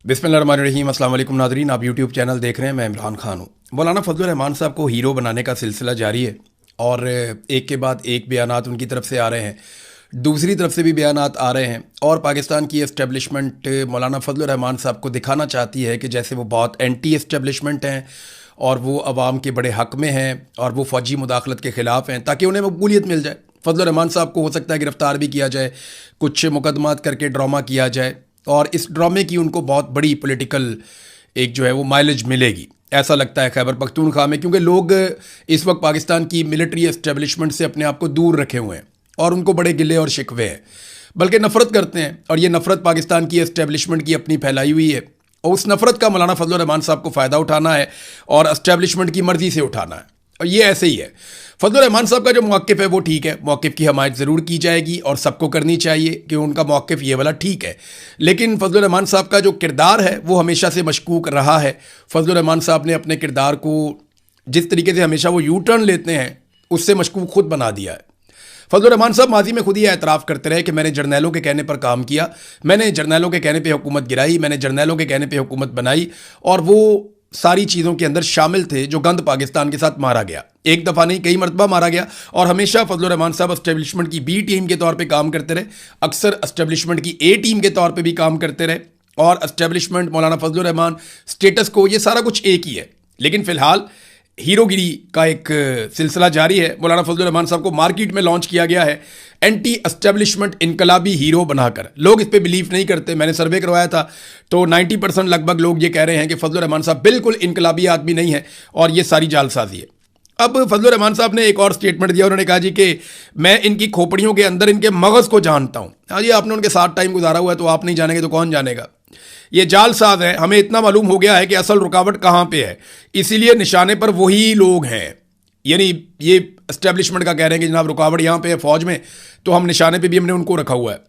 बिस्मिल्लाहिर्रहमानिर्रहीम। अस्सलाम वालेकुम नाज़रीन, आप यूट्यूब चैनल देख रहे हैं। मैं इमरान खान हूँ। मौलाना फजलुर रहमान साहब को हीरो बनाने का सिलसिला जारी है और एक के बाद एक बयानात उनकी तरफ से आ रहे हैं, दूसरी तरफ से भी बयानात आ रहे हैं और पाकिस्तान की एस्टेब्लिशमेंट मौलाना फजलुर रहमान साहब को दिखाना चाहती है कि जैसे वो बहुत एंटी एस्टेब्लिशमेंट हैं और वो अवाम के बड़े हक़ में हैं और वो फ़ौजी मुदाखलत के ख़िलाफ़ हैं, ताकि उन्हें मकबूलियत मिल जाए। फजलुर रहमान साहब को हो सकता है गिरफ़्तार भी किया जाए, कुछ मुकदमात करके ड्रामा किया जाए और इस ड्रामे की उनको बहुत बड़ी पॉलिटिकल एक जो है वो माइलेज मिलेगी, ऐसा लगता है खैबर पख्तूनख्वा में, क्योंकि लोग इस वक्त पाकिस्तान की मिलिट्री एस्टेब्लिशमेंट से अपने आप को दूर रखे हुए हैं और उनको बड़े गिले और शिकवे हैं, बल्कि नफ़रत करते हैं। और ये नफ़रत पाकिस्तान की एस्टेब्लिशमेंट की अपनी फैलाई हुई है और उस नफ़रत का मौलाना फजलुर रहमान साहब को फ़ायदा उठाना है और एस्टेब्लिशमेंट की मर्ज़ी से उठाना है। और ये ऐसे ही है। फजलुर रहमान साहब का जो मौक़िफ़ है वो ठीक है, मौक़िफ़ की हमायत ज़रूर की जाएगी और सबको करनी चाहिए कि उनका मौक़िफ़ ये वाला ठीक है। लेकिन फजलुर रहमान साहब का जो किरदार है वो हमेशा से मशकूक रहा है। फजलुर रहमान साहब ने अपने किरदार को जिस तरीके से हमेशा वो यू टर्न लेते हैं उससे मशकूक खुद बना दिया है। फजलुर रहमान साहब माजी में खुद ही एतराफ़ करते रहे कि मैंने जर्नैलों के कहने पर काम किया, मैंने जर्नैलों के कहने पर हुकूमत गिराई, मैंने जर्नैलों के कहने पर हुकूमत बनाई और वो सारी चीज़ों के अंदर शामिल थे जो गंद पाकिस्तान के साथ मारा गया। एक दफ़ा नहीं, कई मरतबा मारा गया और हमेशा फजलुर रहमान साहब एस्टेब्लिशमेंट की बी टीम के तौर पे काम करते रहे, अक्सर एस्टेब्लिशमेंट की ए टीम के तौर पे भी काम करते रहे और एस्टेब्लिशमेंट, मौलाना फजलुर रहमान, स्टेटस को, ये सारा कुछ एक ही है। लेकिन फ़िलहाल हीरोगिरी का एक सिलसिला जारी है। मौलाना फजलुर रहमान साहब को मार्केट में लॉन्च किया गया है एंटी एस्टेब्लिशमेंट इनकलाबी हीरो बनाकर। लोग इस पे बिलीव नहीं करते। मैंने सर्वे करवाया था तो 90% लगभग लोग ये कह रहे हैं कि फजलुर रहमान साहब बिल्कुल इनकलाबी आदमी नहीं है और ये सारी जालसाजी है। अब फजलुर रहमान साहब ने एक और स्टेटमेंट दिया। उन्होंने कहा जी कि मैं इनकी खोपड़ियों के अंदर इनके मगज़ को जानता हूँ। हाँ जी, आपने उनके साथ टाइम गुजारा हुआ है तो आप नहीं जानेंगे तो कौन जानेगा। ये जालसाज है। हमें इतना मालूम हो गया है कि असल रुकावट कहाँ पे है, इसीलिए निशाने पर वही लोग हैं। यानी ये एस्टेब्लिशमेंट का कह रहे हैं कि जनाब रुकावट यहाँ पे है फ़ौज में, तो हम निशाने पे भी हमने उनको रखा हुआ है।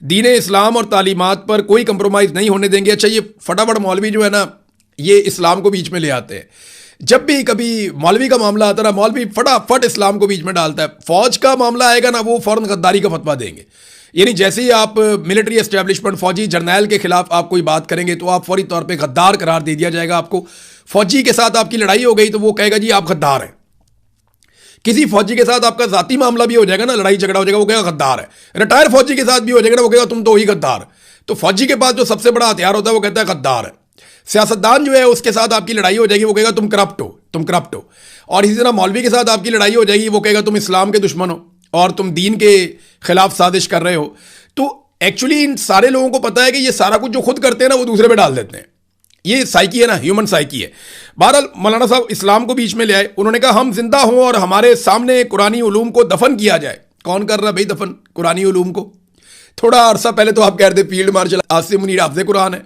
दीन इस्लाम और तालीमात पर कोई कंप्रोमाइज़ नहीं होने देंगे। अच्छा, ये फटाफट मौलवी जो है ना, ये इस्लाम को बीच में ले आते हैं। जब भी कभी मौलवी का मामला आता है ना, मौलवी फटाफट इस्लाम को बीच में डालता है। फ़ौज का मामला आएगा ना, वो फ़ौरन गद्दारी का फतवा देंगे। यानी जैसे ही आप मिलिट्री एस्टेब्लिशमेंट, फौजी जर्नैल के खिलाफ आप कोई बात करेंगे तो आप फौरी तौर पे गद्दार करार दे दिया जाएगा आपको। फौजी के साथ आपकी लड़ाई हो गई तो वो कहेगा जी आप गद्दार हैं। किसी फौजी के साथ आपका जाती मामला भी हो जाएगा ना, लड़ाई झगड़ा हो जाएगा, वो कहेगा गद्दार है। रिटायर फौजी के साथ भी हो जाएगा ना, वो कहेगा तुम तो वही गद्दार। तो फौजी के पास जो सबसे बड़ा हथियार होता है वो कहता है गद्दार है। सियासतदान जो है उसके साथ आपकी लड़ाई हो जाएगी, वो कहेगा तुम करप्ट हो, तुम करप्ट हो। और इसी तरह मौलवी के साथ आपकी लड़ाई हो जाएगी, वो कहेगा तुम इस्लाम के दुश्मन हो और तुम दीन के खिलाफ साजिश कर रहे हो। तो एक्चुअली इन सारे लोगों को पता है कि ये सारा कुछ जो खुद करते हैं ना वो दूसरे पे डाल देते हैं। ये साइकी है ना, ह्यूमन साइकी है। बहरहाल मौलाना साहब इस्लाम को बीच में ले आए। उन्होंने कहा हम जिंदा हों और हमारे सामने कुरानी उलूम को दफन किया जाए। कौन कर रहा है भाई दफन कुरानी उलूम को? थोड़ा अरसा पहले तो आप कह रहे थे फील्ड मार्शल आसिम मुनीर हाफ़िज़ कुरान है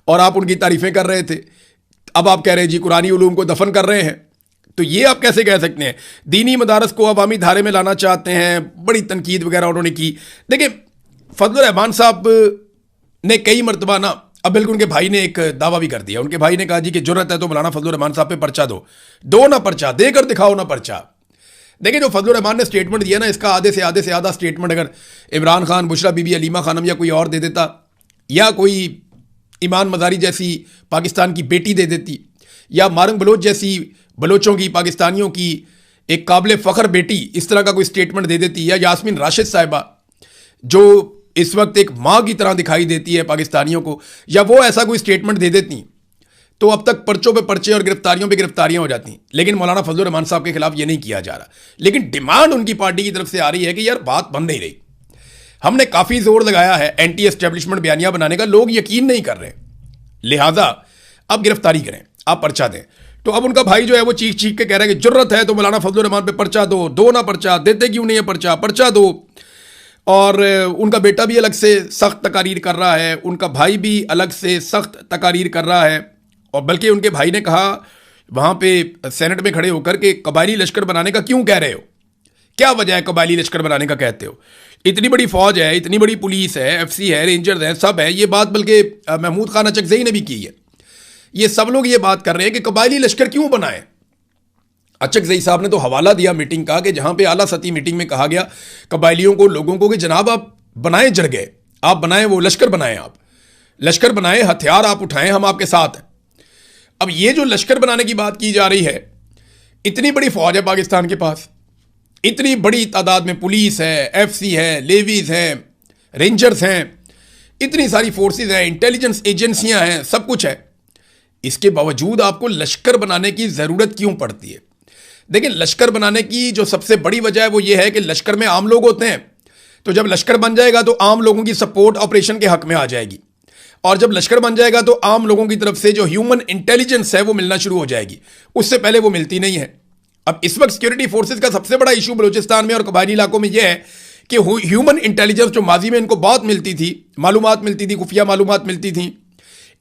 और आप उनकी तारीफें कर रहे थे। अब आप कह रहे हैं जी कुरानी उलूम को दफन कर रहे हैं, तो ये आप कैसे कह सकते हैं? दीनी मदारस को अवामी धारे में लाना चाहते हैं, बड़ी तनकीद वगैरह उन्होंने की। देखिए फजलुर रहमान साहब ने कई मरतबा ना, अब बिल्कुल उनके भाई ने एक दावा भी कर दिया। उनके भाई ने कहा जी कि जरूरत है तो मौलाना फजलुर रहमान साहब पे पर्चा दो ना पर्चा, देकर दिखाओ ना पर्चा। देखिए जो फजलुर रहमान ने स्टेटमेंट दिया ना, इसका आधे से आधा स्टेटमेंट अगर इमरान खान, बुशरा बीबी, अलीमा खानम या कोई और दे देता, या कोई ईमान मजारी जैसी पाकिस्तान की बेटी दे देती, या मारंग बलोच जैसी बलोचों की, पाकिस्तानियों की एक काबिल फ़ख्र बेटी इस तरह का कोई स्टेटमेंट दे देती, या यास्मीन राशिद साहिबा जो इस वक्त एक माँ की तरह दिखाई देती है पाकिस्तानियों को, या वो ऐसा कोई स्टेटमेंट दे देती, तो अब तक पर्चों पे पर्चे और गिरफ्तारियों पे गिरफ्तारियां हो जाती। लेकिन मौलाना फजलुर रहमान साहब के खिलाफ ये नहीं किया जा रहा। लेकिन डिमांड उनकी पार्टी की तरफ से आ रही है कि यार बात बन नहीं रही। हमने काफ़ी जोर लगाया है एंटी एस्टेब्लिशमेंट बयानिया बनाने का, लोग यकीन नहीं कर रहे, लिहाजा अब गिरफ्तारी करें, आप पर्चा दें। तो अब उनका भाई जो है वो चीख चीख के कह रहा है कि जरूरत है तो मौलाना फजलुर रहमान पे पर्चा दो ना पर्चा, देते क्यों नहीं है पर्चा दो। और उनका बेटा भी अलग से सख्त तकारीर कर रहा है, उनका भाई भी अलग से सख्त तकारीर कर रहा है। और बल्कि उनके भाई ने कहा वहाँ पे सेनेट में खड़े होकर के कबायली लश्कर बनाने का क्यों कह रहे हो, क्या वजह है कबायली लश्कर बनाने का कहते हो? इतनी बड़ी फौज है, इतनी बड़ी पुलिस है, एफसी है, रेंजर्स हैं, सब है। ये बात बल्कि महमूद खान अचकज़ई ने भी की है। ये सब लोग ये बात कर रहे हैं कि कबायली लश्कर क्यों बनाए। अचकज़ई साहब ने तो हवाला दिया मीटिंग का कि जहाँ पे आला सतही मीटिंग में कहा गया कबायलियों को, लोगों को कि जनाब आप बनाए जरगे, आप बनाएं, वो लश्कर बनाएं आप। लश्कर बनाए, हथियार आप उठाएं, हम आपके साथ हैं। अब ये जो लश्कर बनाने की बात की जा रही है, इतनी बड़ी फौज है पाकिस्तान के पास, इतनी बड़ी तादाद में पुलिस है, एफसी है, लेवीज हैं, रेंजर्स हैं, इतनी सारी फोर्सेस हैं, इंटेलिजेंस एजेंसियां हैं, सब कुछ है। इसके बावजूद आपको लश्कर बनाने की ज़रूरत क्यों पड़ती है? देखिए, लश्कर बनाने की जो सबसे बड़ी वजह है वो ये है कि लश्कर में आम लोग होते हैं, तो जब लश्कर बन जाएगा तो आम लोगों की सपोर्ट ऑपरेशन के हक में आ जाएगी, और जब लश्कर बन जाएगा तो आम लोगों की तरफ से जो ह्यूमन इंटेलिजेंस है वो मिलना शुरू हो जाएगी। उससे पहले वो मिलती नहीं है। अब इस वक्त सिक्योरिटी फोर्सेस का सबसे बड़ा इशू बलूचिस्तान में और कबायली इलाकों में यह है कि ह्यूमन इंटेलिजेंस जो माजी में इनको बहुत मिलती थी, मालूमात मिलती थी, खुफिया मालूमात मिलती थी,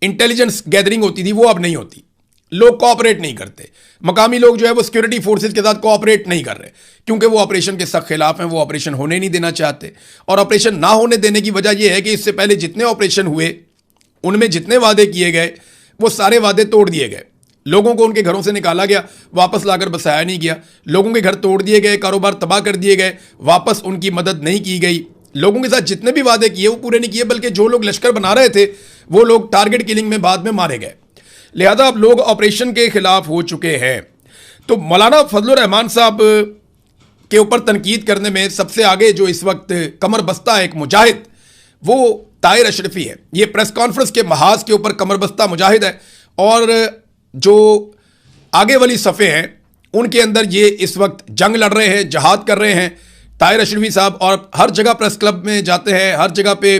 इंटेलिजेंस गैदरिंग होती थी, वो अब नहीं होती। लोग कोऑपरेट नहीं करते, मकामी लोग जो है वो सिक्योरिटी फोर्सेस के साथ कोऑपरेट नहीं कर रहे, क्योंकि वो ऑपरेशन के सख्त खिलाफ हैं, वो ऑपरेशन होने नहीं देना चाहते। और ऑपरेशन ना होने देने की वजह यह है कि इससे पहले जितने ऑपरेशन हुए उनमें जितने वादे किए गए वो सारे वादे तोड़ दिए गए। लोगों को उनके घरों से निकाला गया, वापस लाकर बसाया नहीं गया। लोगों के घर तोड़ दिए गए, कारोबार तबाह कर दिए गए, वापस उनकी मदद नहीं की गई। लोगों के साथ जितने भी वादे किए वो पूरे नहीं किए, बल्कि जो लोग लश्कर बना रहे थे वो लोग टारगेट किलिंग में बाद में मारे गए। लिहाजा अब लोग ऑपरेशन के खिलाफ हो चुके हैं। तो मौलाना फजलुर रहमान साहब के ऊपर तनकीद करने में सबसे आगे जो इस वक्त कमर बस्ता है एक मुजाहिद, वो ताहिर अशरफी है। ये प्रेस कॉन्फ्रेंस के महाज के ऊपर कमर बस्ता मुजाहिद है, और जो आगे वाली सफ़े हैं उनके अंदर ये इस वक्त जंग लड़ रहे हैं, जहाद कर रहे हैं ताहिर अशरफी साहब। और हर जगह प्रेस क्लब में जाते हैं, हर जगह पे